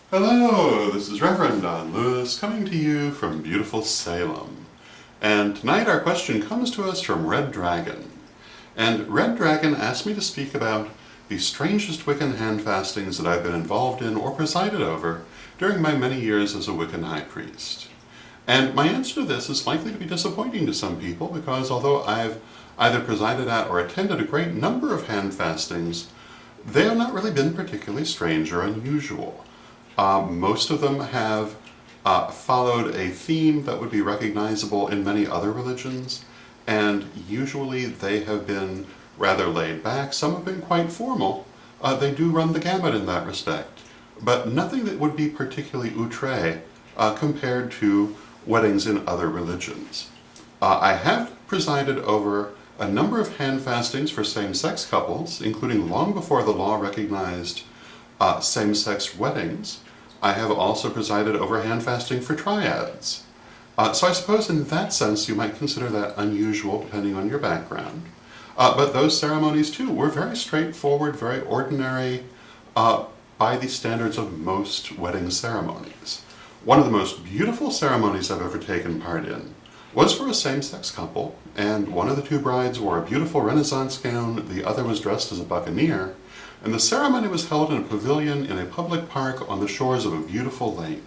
Hello, this is Reverend Don Lewis coming to you from beautiful Salem. And tonight our question comes to us from Red Dragon. And Red Dragon asked me to speak about the strangest Wiccan handfastings that I've been involved in or presided over during my many years as a Wiccan high priest. And my answer to this is likely to be disappointing to some people because although I've either presided at or attended a great number of handfastings, they have not really been particularly strange or unusual. Most of them have followed a theme that would be recognizable in many other religions, and usually they have been rather laid back. Some have been quite formal. They do run the gamut in that respect, but nothing that would be particularly outre compared to weddings in other religions. I have presided over a number of handfastings for same-sex couples, including long before the law recognized same-sex weddings. I have also presided over handfasting for triads. So I suppose in that sense you might consider that unusual depending on your background. But those ceremonies too were very straightforward, very ordinary by the standards of most wedding ceremonies. One of the most beautiful ceremonies I've ever taken part in was for a same-sex couple, and one of the two brides wore a beautiful Renaissance gown, the other was dressed as a buccaneer, and the ceremony was held in a pavilion in a public park on the shores of a beautiful lake.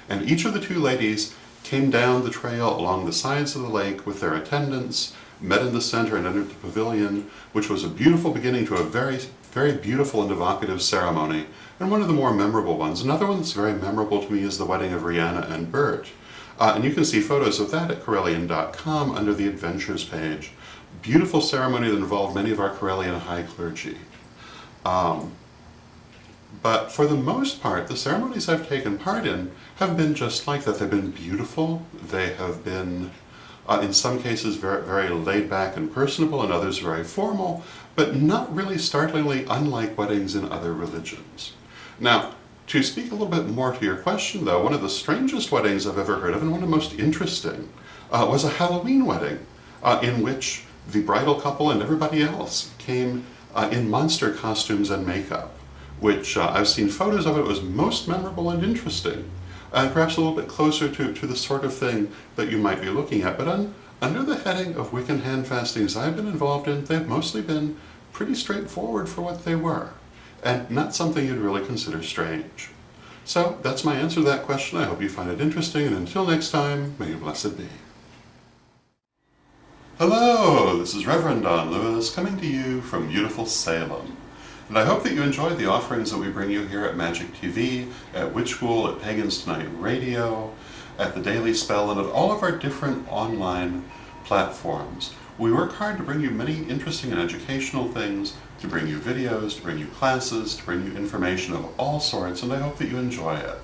And each of the two ladies came down the trail along the sides of the lake with their attendants, met in the center and entered the pavilion, which was a beautiful beginning to a very, very beautiful and evocative ceremony, and one of the more memorable ones. Another one that's very memorable to me is the wedding of Rihanna and Bert. And you can see photos of that at Correllian.com under the Adventures page. Beautiful ceremony that involved many of our Correllian high clergy. But for the most part, the ceremonies I've taken part in have been just like that. They've been beautiful. They have been, in some cases, very, very laid back and personable, and others very formal, but not really startlingly unlike weddings in other religions. Now, to speak a little bit more to your question, though, one of the strangest weddings I've ever heard of, and one of the most interesting, was a Halloween wedding in which the bridal couple and everybody else came in monster costumes and makeup, which I've seen photos of. It was most memorable and interesting, and perhaps a little bit closer to the sort of thing that you might be looking at. But under the heading of Wiccan handfastings I've been involved in, they've mostly been pretty straightforward for what they were, and not something you'd really consider strange. So that's my answer to that question. I hope you find it interesting, and until next time, may you blessed be. Hello, this is Reverend Don Lewis coming to you from beautiful Salem. And I hope that you enjoyed the offerings that we bring you here at MagickTV, at Witch School, at Pagans Tonight Radio, at the Daily Spell, and at all of our different online platforms. We work hard to bring you many interesting and educational things, to bring you videos, to bring you classes, to bring you information of all sorts, and I hope that you enjoy it.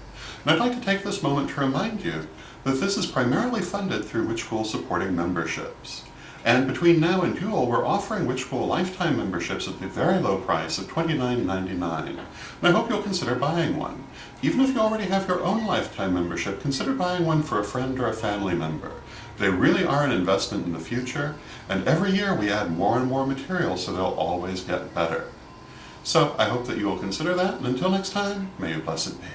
And I'd like to take this moment to remind you that this is primarily funded through Witch School supporting memberships. And between now and Yule, we're offering Witch School lifetime memberships at the very low price of $29.99. And I hope you'll consider buying one. Even if you already have your own lifetime membership, consider buying one for a friend or a family member. They really are an investment in the future, and every year we add more and more material so they'll always get better. So I hope that you will consider that, and until next time, may you blessed be.